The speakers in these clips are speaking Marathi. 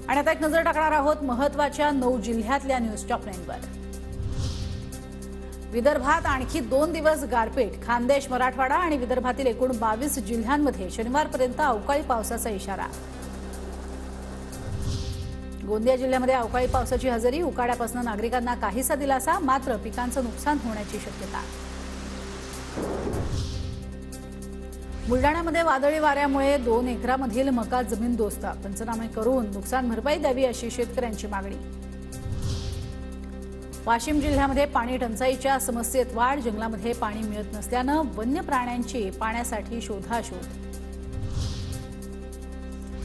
आणि आता एक नजर टाकणार आहोत महत्त्वाच्या 9 जिल्ह्यातल्या न्यूज टॉप 9 वर। विदर्भात आणखी 2 दिवस गारपीट। खानदेश, मराठवाडा आणि विदर्भातील एकूण 22 जिल्ह्यांमध्ये शनिवारपर्यंत अवकाळी पावसाचा इशारा। गोंदिया जिल्ह्यामध्ये अवकाळी पावसाची हजेरी। उकाड्यापासून नागरिकांना काहीसा दिलासा, मात्र पिकांचं नुकसान होण्याची शक्यता। बुलढाण्यामध्ये वादळी वाऱ्यामुळे 2 एकरामधील मका जमीनदोस्त। पंचनामे करून नुकसान भरपाई द्यावी अशी शेतकऱ्यांची मागणी। वाशिम जिल्ह्यामध्ये पाणी टंचाईच्या समस्येत वाढ। जंगलामध्ये पाणी मिळत नसल्याने वन्य प्राण्यांची पाण्यासाठी शोधाशोध।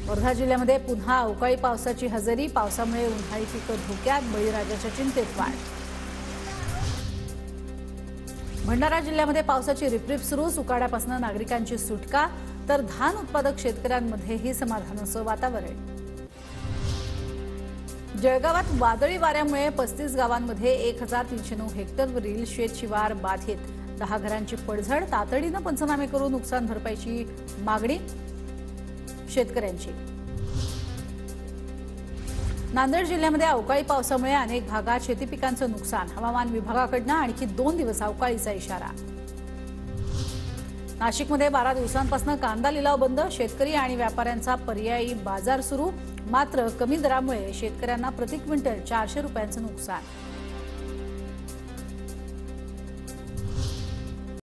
वर्धा जिल्ह्यामध्ये पुन्हा अवकाळी पावसाची हजेरी। पावसामुळे उन्हाळी पिकं धोक्यात। बळीराजाच्या चिंतेत वाढ। भंडारा जिल्ह्यामध्ये पावसाची रिपरिप सुरू। उकाड्यापासून नागरिकांची सुटका, तर धान उत्पादक शेतकऱ्यांमध्येही समाधानाचं वातावरण। जळगावात वादळी वाऱ्यामुळे 35 गावांमध्ये 1309 हेक्टरवरील शेतशिवार बाधित। 10 घरांची पडझड। तातडीनं पंचनामे करून नुकसान भरपाईची मागणी शेतकऱ्यांची। नांदेड जिल्ह्यामध्ये अवकाळी पावसामुळे अनेक भागात शेती पिकांचं नुकसान। हवामान विभागाकडून आणखी 2 दिवस अवकाळीचा इशारा। नाशिकमध्ये 12 दिवसांपासून कांदा लिलाव बंद। शेतकरी आणि व्यापाऱ्यांचा पर्यायी बाजार सुरू, मात्र कमी दरामुळे शेतकऱ्यांना प्रति क्विंटल 400 रुपयांचं नुकसान।